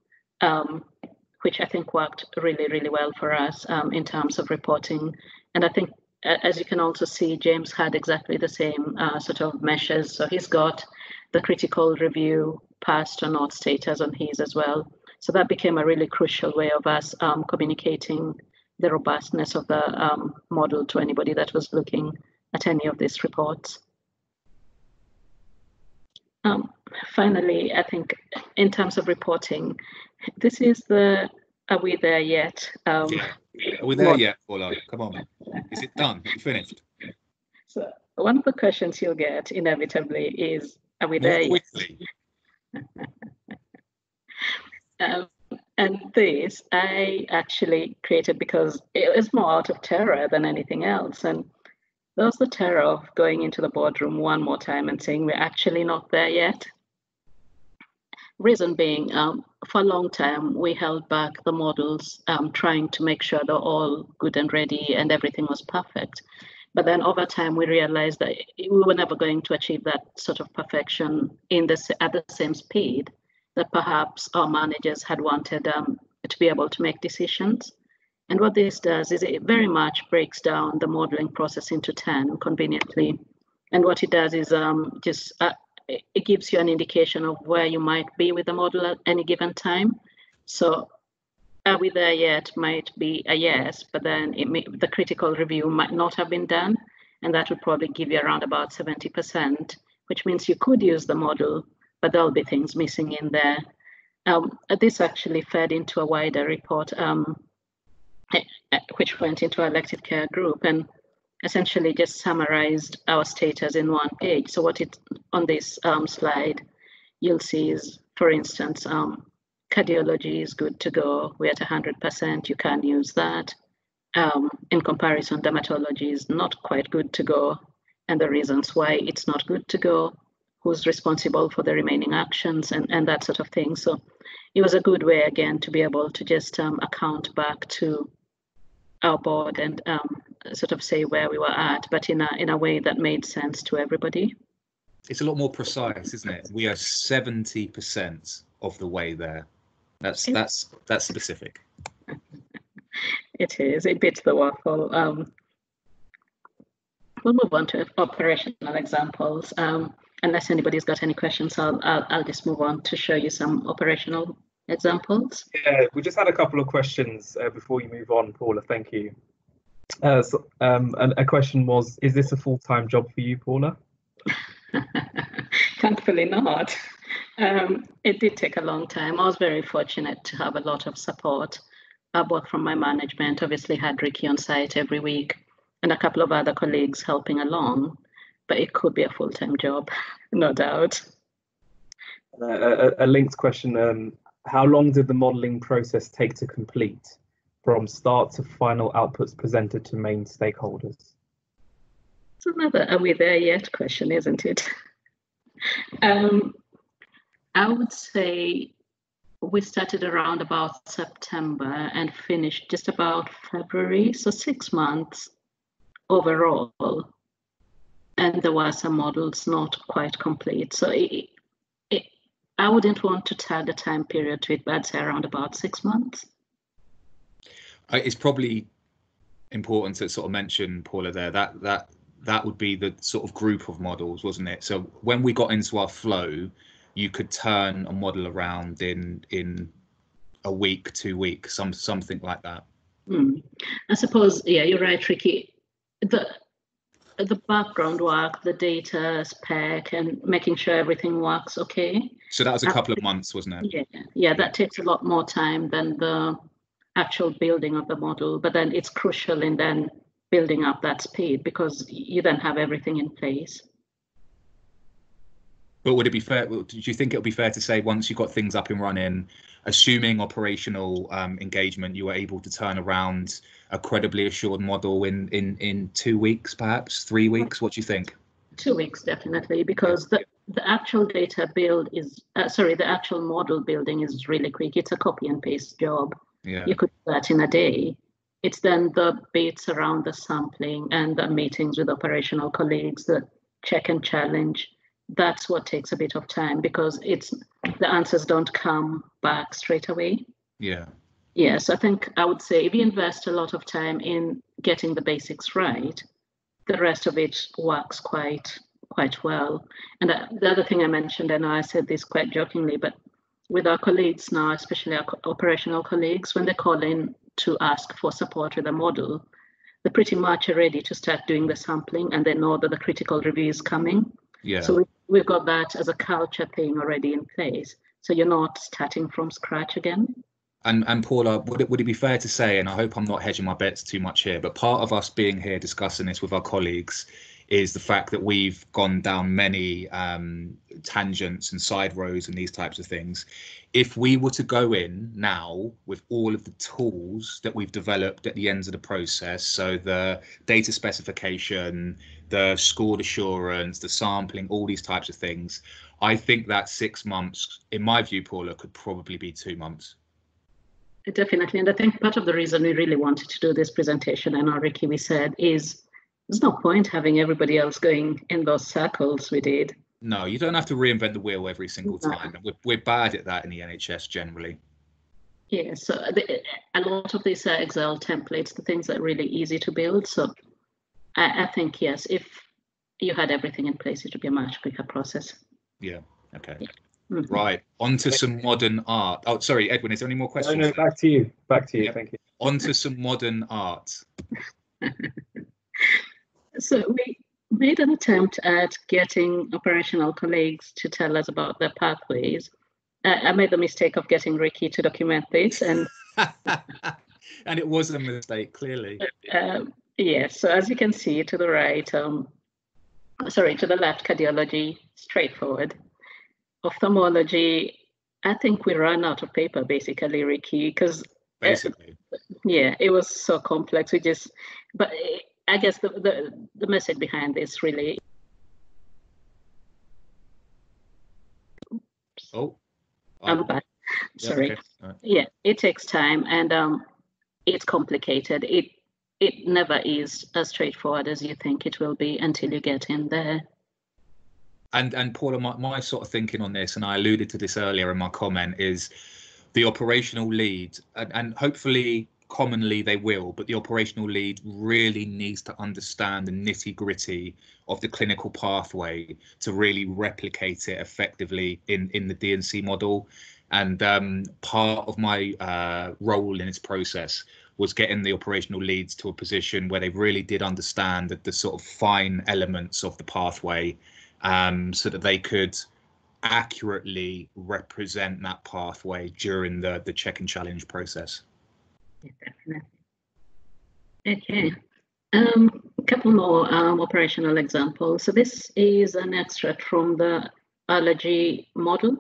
which I think worked really, really well for us in terms of reporting. And I think, as you can also see, James had exactly the same sort of measures. So he's got the critical review passed or not status on his as well. So that became a really crucial way of us communicating the robustness of the model to anybody that was looking at any of these reports. Finally, I think in terms of reporting, this is the are we there yet? Yeah. Are we there yet, Paula? Come on. Is it done? Are you finished? So one of the questions you'll get inevitably is, are we there yet? And this I actually created because it was more out of terror than anything else. And there was the terror of going into the boardroom one more time and saying, we're actually not there yet. Reason being, for a long time, we held back the models, trying to make sure they're all good and ready and everything was perfect. But then over time, we realized that we were never going to achieve that sort of perfection at the same speed that perhaps our managers had wanted to be able to make decisions. And what this does is it very much breaks down the modeling process into 10 conveniently. And what it does is it gives you an indication of where you might be with the model at any given time. So are we there yet might be a yes, but then the critical review might not have been done. and that would probably give you around about 70%, which means you could use the model, but there'll be things missing in there. This actually fed into a wider report, which went into our elective care group, and essentially just summarized our status in one page. So what it on this slide you'll see is, for instance, cardiology is good to go. We're at 100%. You can use that. In comparison, dermatology is not quite good to go, and the reasons why it's not good to go, who's responsible for the remaining actions, and that sort of thing. So it was a good way, again, to be able to just account back to our board and sort of say where we were at, but in a way that made sense to everybody. It's a lot more precise, isn't it? We are 70% of the way there. That's specific. It is. It beats the waffle. We'll move on to operational examples. Unless anybody's got any questions, I'll just move on to show you some operational examples. Yeah, we just had a couple of questions before you move on, Paula. Thank you. And a question was, is this a full-time job for you, Paula? Thankfully not. It did take a long time. I was very fortunate to have a lot of support, both from my management. Obviously had Ricky on site every week and a couple of other colleagues helping along, but it could be a full-time job, no doubt. A linked question, how long did the modelling process take to complete, from start to final outputs presented to main stakeholders? It's another "are we there yet" question, isn't it? I would say we started around about September and finished just about February, so 6 months overall. And there were some models not quite complete. So I wouldn't want to tag a time period to it, but I'd say around about 6 months. It's probably important to sort of mention, Paula, there that would be the sort of group of models, wasn't it? So when we got into our flow, you could turn a model around in a week, 2 weeks, something like that. I suppose, yeah, you're right, Ricky. The background work, the data spec, and making sure everything works okay. So that was a couple of months, wasn't it? Yeah, that takes a lot more time than the actual building of the model, but then it's crucial in then building up that speed because you then have everything in place. But would it be fair? Do you think it would be fair to say once you got things up and running, assuming operational engagement, you were able to turn around a credibly assured model in 2 weeks, perhaps 3 weeks? What do you think? 2 weeks, definitely, because the actual data build is the actual model building is really quick. It's a copy and paste job. Yeah. You could do that in a day. It's then the bits around the sampling and the meetings with operational colleagues, the check and challenge. That's what takes a bit of time because the answers don't come back straight away. Yeah. Yes, I think I would say if you invest a lot of time in getting the basics right, the rest of it works quite well. And the other thing I mentioned, and I said this quite jokingly, but with our colleagues now, especially our operational colleagues, when they call in to ask for support with a model, they pretty much are ready to start doing the sampling and they know that the critical review is coming. Yeah. So we've got that as a culture thing already in place. So you're not starting from scratch again. And Paula, would it be fair to say, and I hope I'm not hedging my bets too much here, but part of us being here discussing this with our colleagues is the fact that we've gone down many tangents and side roads and these types of things. If we were to go in now with all of the tools that we've developed at the ends of the process, so the data specification, the scored assurance, the sampling, all these types of things, I think that 6 months, in my view, Paula, could probably be 2 months. Definitely. And I think part of the reason we really wanted to do this presentation, and Ricky, we said, is there's no point having everybody else going in those circles we did. No, you don't have to reinvent the wheel every single time. We're bad at that in the NHS generally. Yeah, so a lot of these Excel templates, the things that are really easy to build. So I think, yes, if you had everything in place, it would be a much quicker process. Yeah, okay. Yeah. Mm-hmm. Right, on to some modern art. Oh, sorry, Edwin, is there any more questions? No, back to you. Back to you, Yep. Thank you. On to some modern art. So we made an attempt at getting operational colleagues to tell us about their pathways. I made the mistake of getting Ricky to document this, and and it was a mistake, clearly. Yeah, so as you can see to the right, sorry, to the left, cardiology, straightforward. Ophthalmology, I think we ran out of paper, basically, Ricky, because basically, yeah, it was so complex. But I guess the message behind this really. Oh, I'm back. Sorry. Yeah, okay. Right. Yeah, it takes time, and it's complicated. It never is as straightforward as you think it will be until you get in there. And Paula, my sort of thinking on this, and I alluded to this earlier in my comment, is the operational lead, and hopefully commonly they will, but the operational lead really needs to understand the nitty-gritty of the clinical pathway to really replicate it effectively in the DNC model. And part of my role in this process was getting the operational leads to a position where they really did understand the sort of fine elements of the pathway, so that they could accurately represent that pathway during the check and challenge process. Yeah, definitely. Okay. A couple more operational examples. So this is an extract from the allergy model.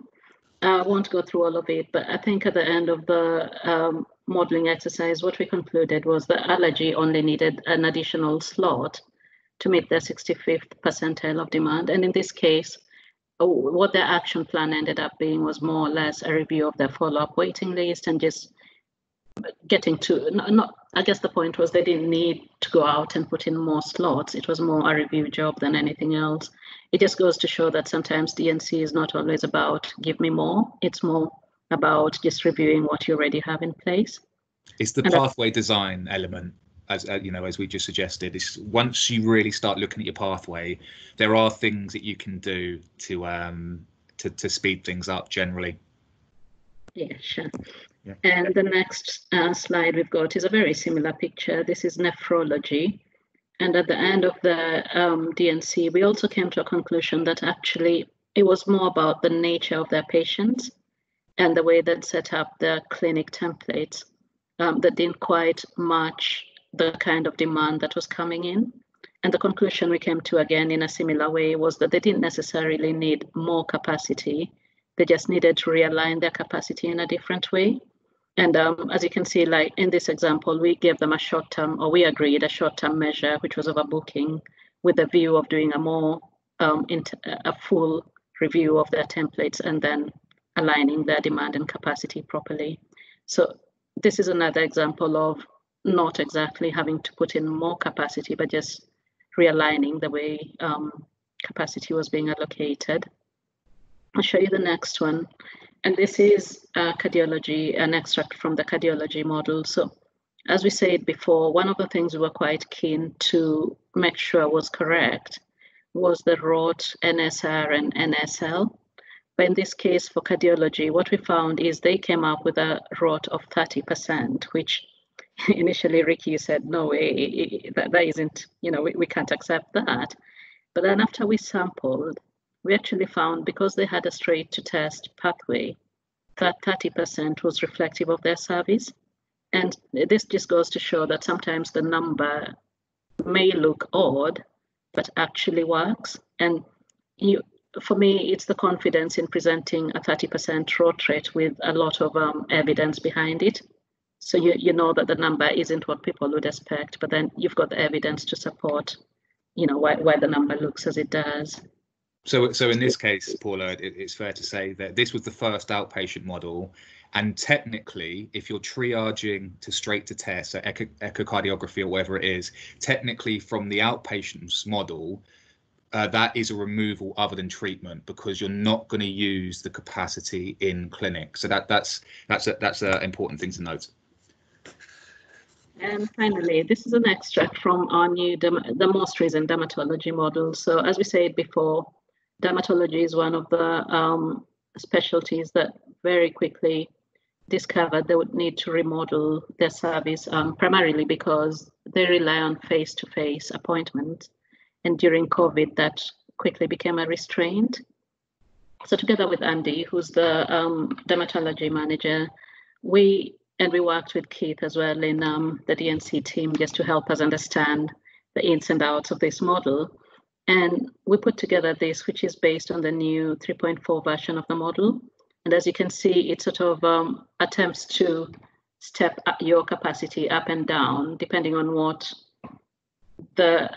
I won't go through all of it, but I think at the end of the modeling exercise, what we concluded was that allergy only needed an additional slot to meet their 65th percentile of demand. And in this case, what their action plan ended up being was more or less a review of their follow-up waiting list and just getting to, I guess the point was they didn't need to go out and put in more slots. It was more a review job than anything else. It just goes to show that sometimes DNC is not always about give me more. It's more about just reviewing what you already have in place. It's the pathway design element, as as we just suggested. Is once you really start looking at your pathway, there are things that you can do to speed things up generally. Yeah, sure. Yeah. And the next slide we've got is a very similar picture. This is nephrology. And at the end of the DNC, we also came to a conclusion that actually it was more about the nature of their patients and the way they'd set up their clinic templates that didn't quite match the kind of demand that was coming in. And the conclusion we came to, again, in a similar way, was that they didn't necessarily need more capacity. They just needed to realign their capacity in a different way. And as you can see, like in this example, we gave them a short-term, or we agreed a short-term measure, which was overbooking, with a view of doing a more a full review of their templates and then aligning their demand and capacity properly. So this is another example of not exactly having to put in more capacity, but just realigning the way capacity was being allocated. I'll show you the next one. And this is cardiology, an extract from the cardiology model. So as we said before, one of the things we were quite keen to make sure was correct was the ROT, NSR, and NSL. But in this case, for cardiology, what we found is they came up with a ROT of 30%, which initially Ricky said, no way, that isn't, we can't accept that. But then after we sampled, we actually found, because they had a straight to test pathway, that 30% was reflective of their service. And this just goes to show that sometimes the number may look odd, but actually works. And for me, it's the confidence in presenting a 30% ROT rate with a lot of evidence behind it. So you know that the number isn't what people would expect, but then you've got the evidence to support, why the number looks as it does. So in this case, Paula, it's fair to say that this was the first outpatient model, and technically, if you're triaging to straight to test, so echocardiography or whatever it is, technically from the outpatient's model, that is a removal other than treatment, because you're not going to use the capacity in clinic. So that's an important thing to note. And finally, this is an extract from our new, the most recent dermatology model. So as we said before, dermatology is one of the specialties that very quickly discovered they would need to remodel their service, primarily because they rely on face-to-face appointments. And during COVID, that quickly became a restraint. So together with Andy, who's the dermatology manager, we worked with Keith as well in the DNC team just to help us understand the ins and outs of this model. And we put together this, which is based on the new 3.4 version of the model. And as you can see, it sort of attempts to step up your capacity up and down, depending on what the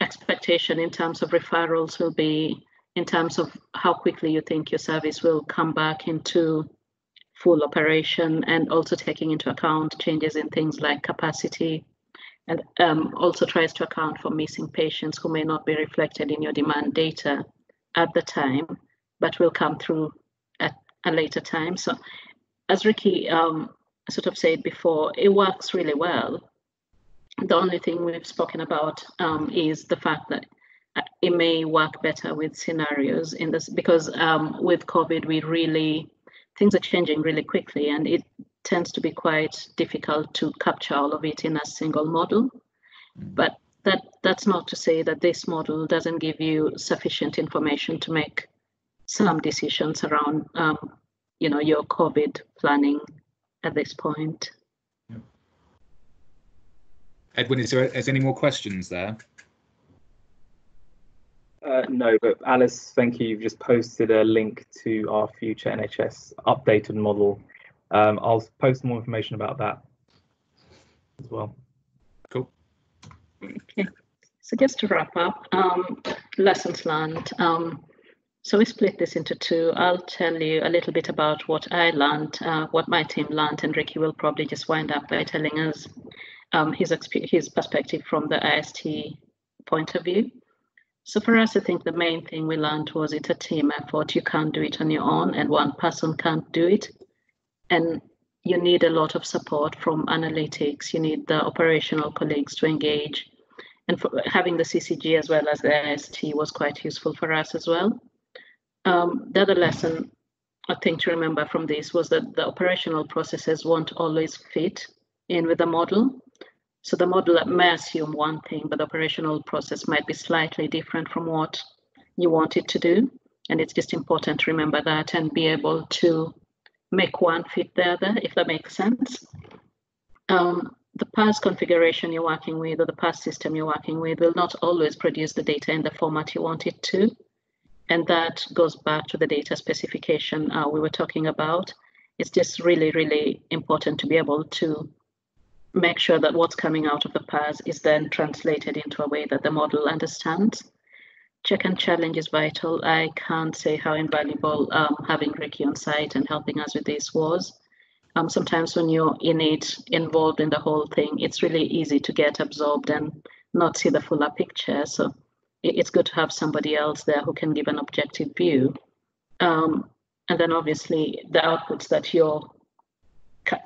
expectation in terms of referrals will be, in terms of how quickly you think your service will come back into full operation, and also taking into account changes in things like capacity, and also tries to account for missing patients who may not be reflected in your demand data at the time, but will come through at a later time. So as Ricky sort of said before, it works really well. The only thing we've spoken about is the fact that it may work better with scenarios in this, because with COVID, things are changing really quickly, and it tends to be quite difficult to capture all of it in a single model. But that's not to say that this model doesn't give you sufficient information to make some decisions around your COVID planning at this point. Edwin, is there any more questions there? No, but Alice, thank you. You've just posted a link to our future NHS updated model. I'll post more information about that as well. Cool. Okay, so just to wrap up, lessons learned. So we split this into two. I'll tell you a little bit about what I learned, what my team learned, and Ricky will probably just wind up by telling us his perspective from the IST point of view. So for us, I think the main thing we learned was it's a team effort. You can't do it on your own, and one person can't do it. And you need a lot of support from analytics. You need the operational colleagues to engage. And having the CCG as well as the IST was quite useful for us as well. The other lesson I think to remember from this was that the operational processes won't always fit in with the model. So the model may assume one thing, but the operational process might be slightly different from what you want it to do. And it's just important to remember that and be able to make one fit the other, if that makes sense. The PAS configuration you're working with, or the PAS system you're working with, will not always produce the data in the format you want it to. And that goes back to the data specification we were talking about. It's just really, really important to be able to make sure that what's coming out of the PAS is then translated into a way that the model understands. Check and challenge is vital. I can't say how invaluable having Ricky on site and helping us with this was. Sometimes when you're involved in the whole thing, it's really easy to get absorbed and not see the fuller picture. So it's good to have somebody else there who can give an objective view. And then obviously the outputs that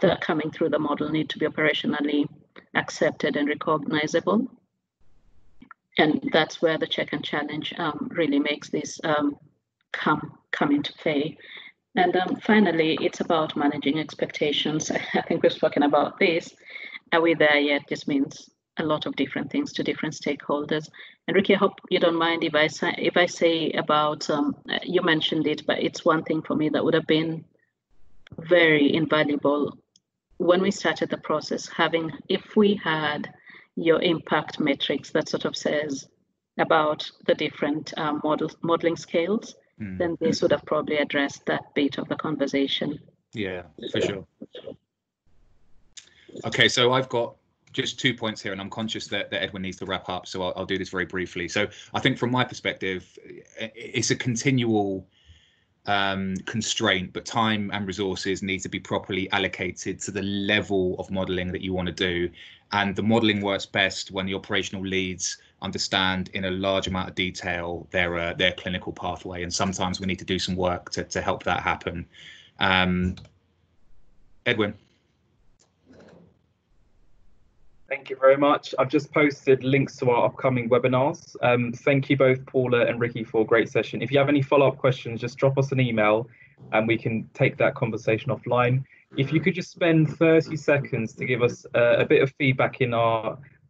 are coming through the model need to be operationally accepted and recognizable. And that's where the check and challenge really makes this come into play. And finally, it's about managing expectations. I think we've spoken about this. Are we there yet? This means a lot of different things to different stakeholders. And Ricky, I hope you don't mind if I say about, you mentioned it, but it's one thing for me that would have been very invaluable when we started the process, if we had your impact matrix that sort of says about the different modeling scales, then this would have probably addressed that bit of the conversation. Yeah, for sure. Okay, so I've got just 2 points here, and I'm conscious that Edwin needs to wrap up, so I'll do this very briefly. So I think from my perspective, it's a continual constraint, but time and resources need to be properly allocated to the level of modelling that you want to do. And the modelling works best when the operational leads understand in a large amount of detail their clinical pathway. And sometimes we need to do some work to help that happen. Edwin. Thank you very much. I've just posted links to our upcoming webinars. Thank you both, Paula and Ricky, for a great session. If you have any follow-up questions, just drop us an email and we can take that conversation offline. If you could just spend 30 seconds to give us a bit of feedback in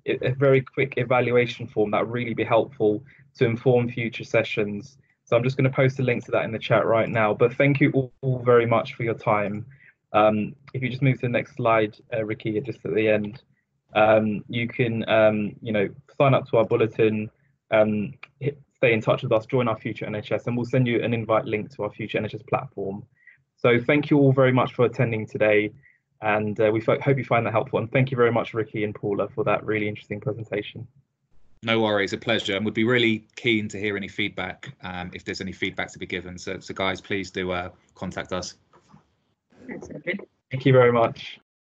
a very quick evaluation form that would really be helpful to inform future sessions. So I'm just going to post a link to that in the chat right now. But thank you all very much for your time. If you just move to the next slide, Ricky, just at the end, you can sign up to our bulletin, stay in touch with us, join our Future NHS, and we'll send you an invite link to our Future NHS platform. So thank you all very much for attending today, and we hope you find that helpful. And thank you very much, Ricky and Paula, for that really interesting presentation. No worries, a pleasure, and would be really keen to hear any feedback if there's any feedback to be given. So guys, please do contact us. That's it. Thank you very much.